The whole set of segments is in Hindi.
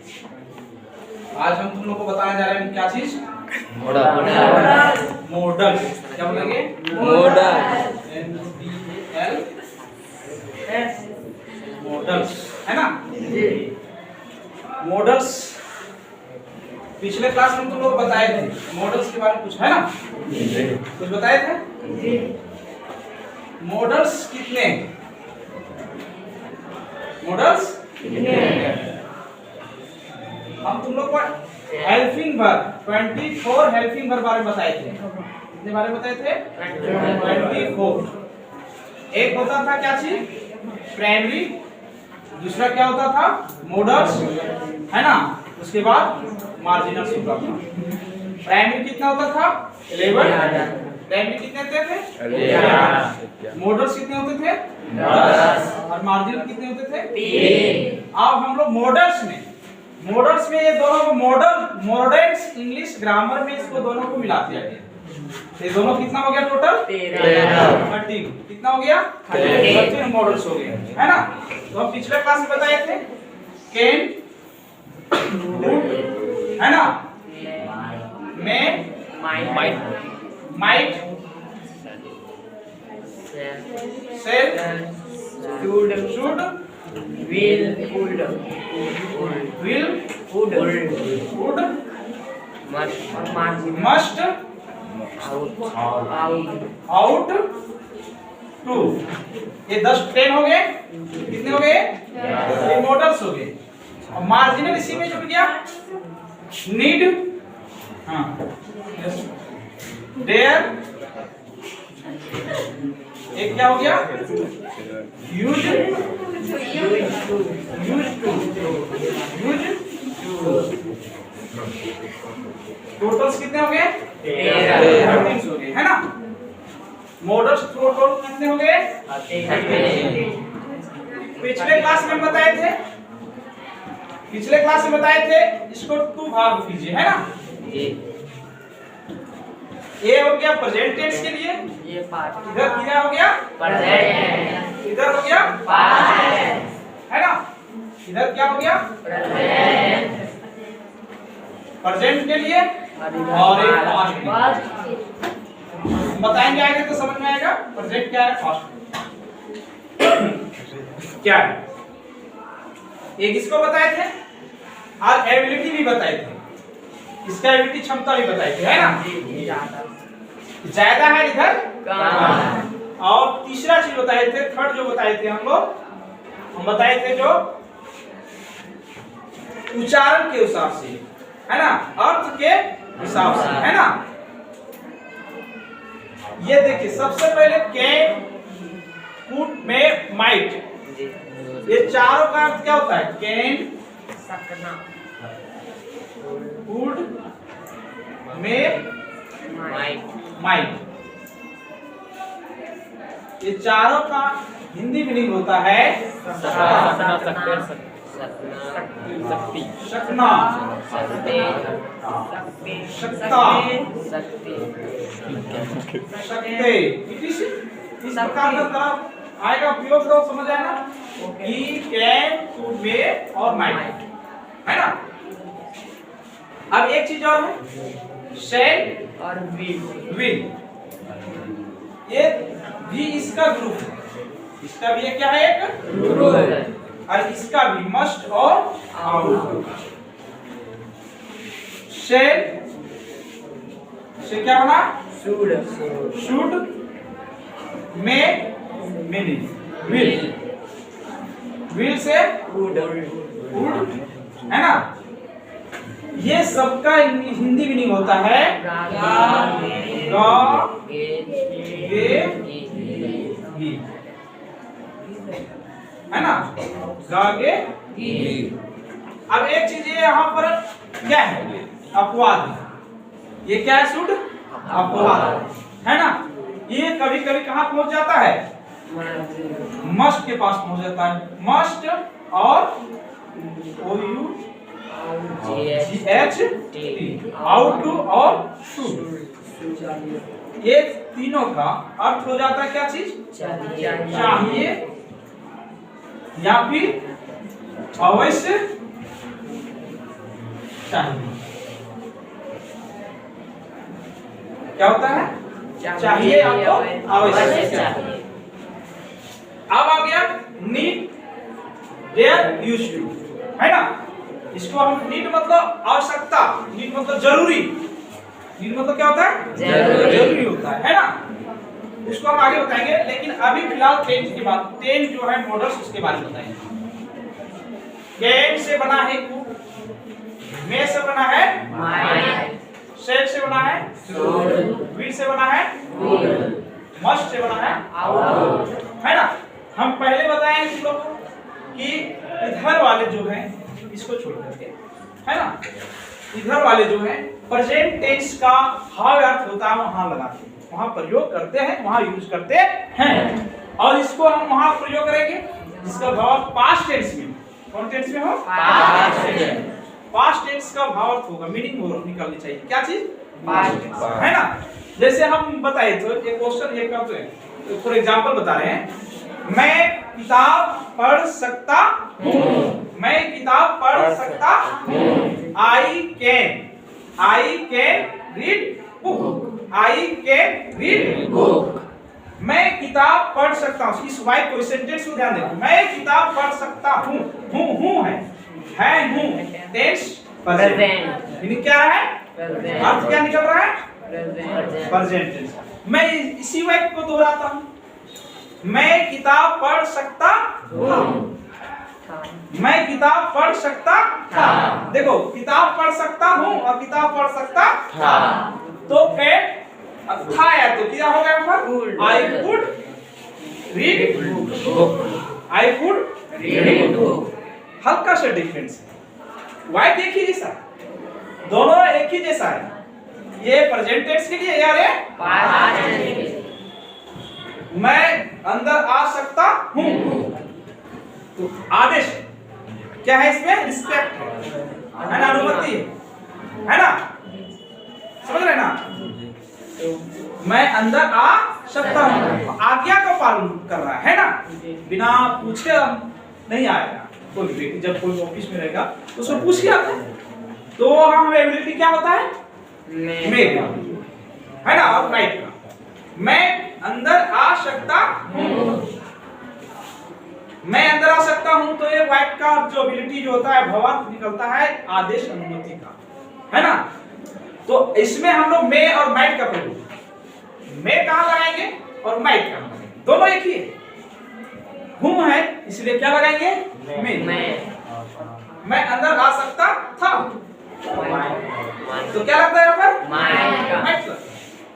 आज हम तुम लोग को बताने जा रहे हैं क्या चीज? मॉडल। क्या बोलेंगे? मॉडल। मॉडल्स है ना? मॉडल्स पिछले क्लास में तुम लोग बताए थे मॉडल्स के बारे में, कुछ है ना? कुछ बताए थे? मॉडल्स कितने? मॉडल्स हम तुम लोग को हेल्पिंग वर्ब 24 हेल्पिंग वर्ब बारे में बताए थे। कितने बारे में बताए थे? 24। एक होता था क्या चीज? प्राइमरी। दूसरा क्या होता था? मॉडल्स, है ना? उसके बाद मार्जिनल्स होता था। प्राइमरी कितना होता था? 11। प्राइमरी कितने होते थे? 11। मॉडल्स कितने होते थे? 10। और मार्जिनल कितने होते थे? 3। अब हम लोग मॉडल्स में ये दोनों को मॉडल्स इंग्लिश ग्रामर में इसको दोनों को मिला दिया गया। ये दोनों कितना हो गया टोटल? 13। कितना हो गया? 13 मॉडल्स हो गए, है ना? तो हम पिछले क्लास में बताए थे कैन, है ना? May, might, shall, should, will, would, must, ought, to. ये 10 हो गए। कितने हो गए? ये मॉडल्स हो गए। और मार्जिनल इसी में जुड़ गया। नीड, हाँ, देयर, एक क्या हो गया? यूज, टोटल्स कितने हो गए? 13 हो गए, है ना? मॉडल्स टोटल कितने हो गए? 13। पिछले क्लास में बताए थे इसको 2 भाग कीजिए, है ना? ये हो गया प्रेजेंट टेंस के लिए, ये पार्ट इधर क्या हो गया? प्रेजेंट। इधर हो गया पास्ट, है ना? इधर क्या हो गया? प्रेजेंट के लिए और एक पास्ट। बताएंगे आगे तो समझ में आएगा प्रेजेंट क्या है, पास्ट क्या है। एक इसको बताए थे और एबिलिटी भी बताए थे, इसका एबिलिटी क्षमता भी बताए थे, है ना? ज्यादा है इधर कम। और तीसरा चीज बताए थे, थर्ड जो बताए थे हम बताए थे जो उच्चारण के हिसाब से, है ना? अर्थ के हिसाब से, है ना? ये देखिए सबसे पहले कैन, कुड, मे, माइट, ये चारों का अर्थ क्या होता है? Can, could, may, might. ये चारों का हिंदी मीनिंग होता है शकना, शकता, शकते। इस प्रकार का तरह आएगा, उपयोग करो, समझ आया ना? कि कैन, कुड, मे और माइट, है ना? अब एक चीज और है, शैल और विल। ये भी इसका ग्रुप है, इसका भी क्या है? एक ग्रुप है। और इसका भी मस्ट और आउट। शैल से क्या बना? Should, may, meaning, will say would, है ना? ये सबका हिंदी मीनिंग होता है है ना? गागे। अब एक चीज ये यहाँ पर क्या है? अपवाद। ये क्या है? शुड, अपवाद, है ना? ये कभी कभी कहाँ पहुंच जाता है? मस्ट के पास पहुंच जाता है। मस्ट और आउट टू और शुड, ये तीनों का अर्थ हो जाता है क्या चीज? चाहिए या फिर अवश्य चाहिए। क्या होता है? चाहिए आपको, आवश्यक चाहिए। अब आ गया नीड, देयर, यूज्ड टू, है ना। इसको हम नीड मतलब आवश्यकता, नीड मतलब जरूरी, नीड मतलब क्या होता है? जरूरी होता है ना। उसको हम आगे बताएंगे, लेकिन अभी फिलहाल टेंस की बात, टेंस जो है मॉडल्स उसके बारे में बताएंगे। कैन से बना है कुक, में से बना है माइट, शेल से बना है शोल्ड, विल से बना है वुड, मस्ट से बना है आउट, है ना। हम पहले बताए तुम लोग को कि इधर वाले जो हैं इसको छोड़ करके, है ना, इधर वाले जो हैं प्रेजेंट टेंस का भाव अर्थ होता है वहां लगाते हैं, वहां प्रयोग करते हैं, वहां यूज करते हैं। और इसको हम वहां प्रयोग करेंगे जिसका भाव पास्ट टेंस में, कौन टेंस में हो? Past tense. पास्ट टेंस का भाव अर्थ होगा, मीनिंग हो निकालनी चाहिए। क्या चीज? पास्ट टेंस, है ना। जैसे हम बताए तो एक क्वेश्चन ये करते हैं, फॉर एग्जांपल बता रहे हैं, मैं किताब पढ़ सकता हूँ, मैं किताब पढ़ सकता हूँ। I can read book, I can read book. मैं किताब पढ़ सकता हूँ, इस वाइट को, सेंटेंस को ध्यान देना। मैं किताब पढ़ सकता हूँ, हूँ है हूँ, टेंस प्रेजेंट, यानी क्या है? अर्थ क्या निकल रहा है? Present tense. मैं इसी वाइट को दोहराता हूँ, मैं किताब पढ़ सकता हूँ, मैं किताब पढ़ सकता था। देखो, किताब पढ़ सकता हूँ और किताब पढ़ सकता था, तो कैन था या तो क्या होगा यहाँ पर? I could read book, I could read book. हल्का सा डिफरेंस है, वाइट एक ही जैसा, दोनों एक ही जैसा है। ये प्रेजेंट टेंस के लिए, यार ये पास्ट टेंस के लिए। मैं अंदर आ सकता हूँ, तो आदेश क्या है इसमें? रिस्पेक्ट है ना, अनुमति है ना, समझ रहे ना। मैं अंदर आ सकता हूँ, आज्ञा का पालन कर रहा है ना, बिना पूछे नहीं आएगा। कोई व्यक्ति जब कोई ऑफिस में रहेगा तो उसको पूछ के आता है, तो हमें एबिलिटी क्या होता है? मेक का, है ना, और राइट का। मैं अंदर आ सकता हूँ, मैं अंदर आ सकता हूँ, तो ये वाइट का जो एबिलिटी जो होता है भावार्थ निकलता है आदेश अनुमति का, है ना। तो इसमें हम लोग मे और माइट का प्रयोग, मे कहाँ लगाएंगे और माइट कहाँ लगाएंगे? दोनों एक ही है, हूँ है इसलिए क्या लगाएंगे? मैं। मैं अंदर आ सकता था, तो क्या लगता है यहाँ पर? माइट।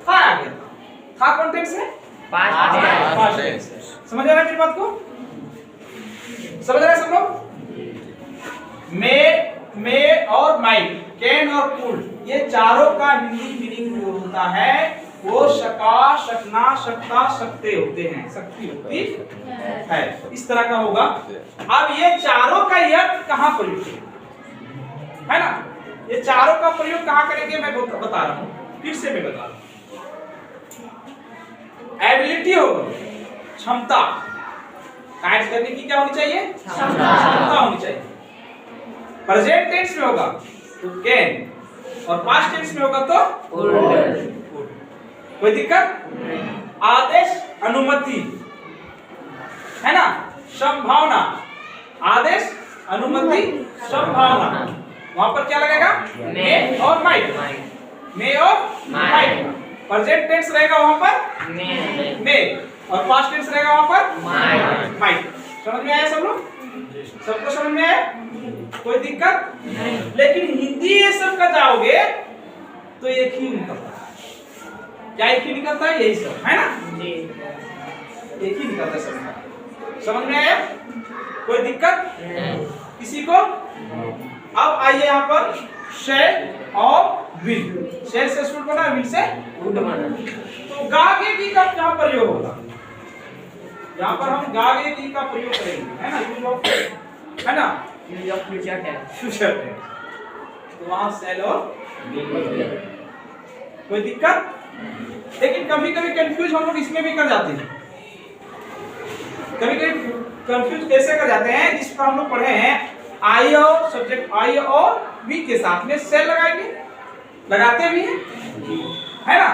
था आ गया, था कौन टेंस है? Past tense. समझ आ रहा है मेरी बात को? समझ रहे हैं सब लोग? मे और माइट, कैन और कुड, ये चारों का हिंदी मीनिंग जो होता है वो शका, शकना, शकता, शकते होते हैं, शक्ति होती है, इस तरह का होगा। अब ये चारों का अर्थ कहाँ प्रयोग है ना, ये चारों का प्रयोग कहाँ करेंगे मैं बता रहा हूँ, फिर से मैं बता रहा हूँ। एबिलिटी होगा क्षमता, कार्य करने की क्या होनी चाहिए? क्षमता होनी चाहिए। प्रेजेंट टेंस में होगा तो कैन, और पास्ट टेंस में होगा तो कुड। कोई दिक्कत? आदेश अनुमति, है ना, संभावना, आदेश अनुमति संभावना, वहां पर क्या लगेगा? मे और माइट, मे और माइट। प्रेजेंट टेंस रहेगा वहां पर मे, और पास्ट टेंस रहेगा वहां पर माइट। समझ में आया सब लोग? सबको समझ में आया? कोई दिक्कत नहीं। लेकिन हिंदी ये सब का जाओगे तो एक ही निकलता है, क्या एक ही निकलता है? यही सब है ना, एक ही निकलता है सब। समझ में आया? कोई दिक्कत किसी को? अब आइए यहाँ पर शेल और विल, शेल से शुरू बना, विल से वुड बना। तो गागे की का क्या प्रयोग होगा? यहाँ पर हम गागे की का प्रयोग करेंगे, है ना, यूज ऑफ, है ना, use of future tense, future tense. तो वहां शेल और विल, कोई दिक्कत? लेकिन कभी कभी कंफ्यूज हम लोग इसमें भी कर जाते हैं, कभी कभी कंफ्यूज कैसे कर जाते हैं, जिस पर हम लोग पढ़े हैं आई और सब्जेक्ट आई और वी के साथ में सेल लगाएंगे, लगाते भी हैं, है ना।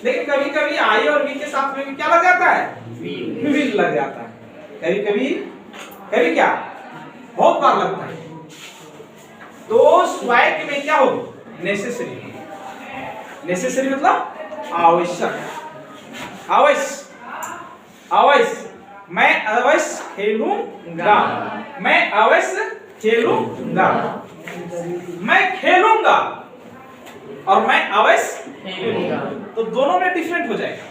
लेकिन कभी कभी आई और वी के साथ में भी क्या लग जाता है, विल लग जाता है। कभी कभी क्या, बहुत बार लगता है। तो स्वैक में क्या होगी, नेसेसरी। नेसेसरी मतलब आवश्यक, अवश्य। मैं अवश्य खेलूंगा, मैं अवश्य खेलूंगा। मैं खेलूंगा और मैं अवश्य खेलूंगा, तो दोनों में डिफरेंट हो जाएगा,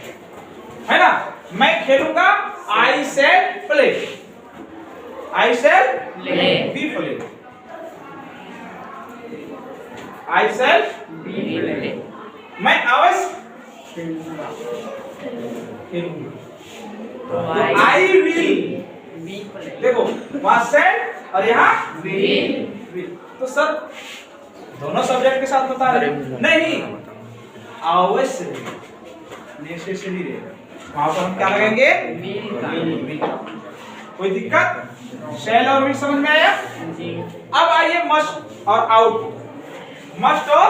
है ना। मैं खेलूंगा, I shall play, I shall be play, I shall be play. मैं अवश्य खेलूंगा, तो आई विल, देखो वहां शैल और यहाँ विल। तो सर दोनों सब्जेक्ट के साथ बता रहे नहीं, अवश्य नेसेसरी रहेगा, वहां पर हम क्या लगाएंगे, विल। कोई दिक्कत, शैल और विल समझ में आया। अब आइए मस्ट और आउट, मस्ट और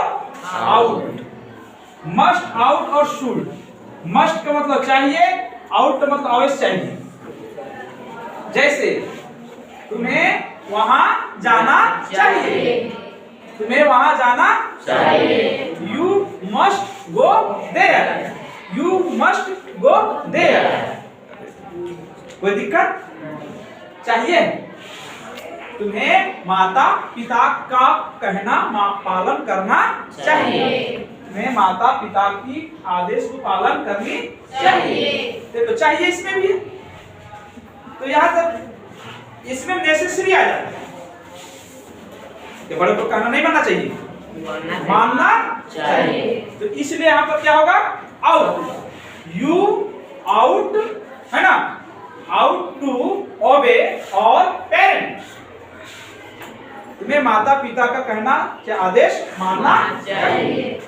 आउट, मस्ट आउट और शुड। मस्ट का मतलब चाहिए, आउट का मतलब अवश्य चाहिए। जैसे तुम्हें वहां जाना चाहिए, तुम्हें वहां जाना चाहिए। You must go there, you must go there. कोई दिक्कत, चाहिए। तुम्हें माता पिता का कहना पालन करना चाहिए, तुम्हें माता पिता की आदेश को पालन करनी चाहिए। देखो चाहिए इसमें भी है, तो यहाँ तक इसमें नेसेसरी आ जाता है कि बड़े को कहना नहीं मानना चाहिए, मानना चाहिए। तो इसलिए यहाँ पर क्या होगा, आउट। यू आउट, है ना, आउट टू ओबे और पेरेंट, तुम्हें माता पिता का कहना क्या आदेश मानना चाहिए।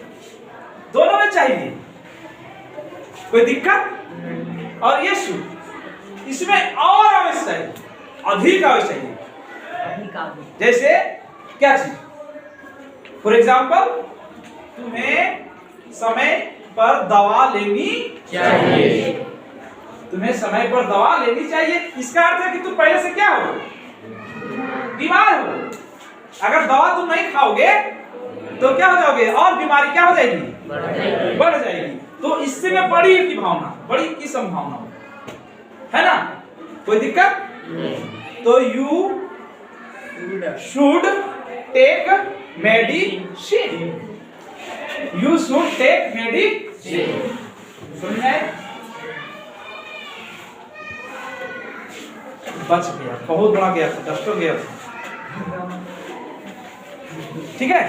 दोनों में चाहिए, कोई दिक्कत। और ये शुड, इसमें और अवश्य चाहिए, अधिक अवश्य चाहिए। जैसे क्या चीज, फॉर एग्जाम्पल तुम्हें समय पर दवा लेनी चाहिए, तुम्हें समय पर दवा लेनी चाहिए। इसका अर्थ है कि तुम पहले से क्या हो, बीमार हो। अगर दवा तुम नहीं खाओगे तो क्या हो जाओगे, और बीमारी क्या हो जाएगी, बढ़ जाएगी। तो इससे में बड़ी की भावना, बड़ी की संभावना, है ना। कोई दिक्कत नहीं। तो you should take medicine, you should take medicine. सुन रहे, बच गया, बहुत बड़ा गया था, डस्टर गया था। ठीक है।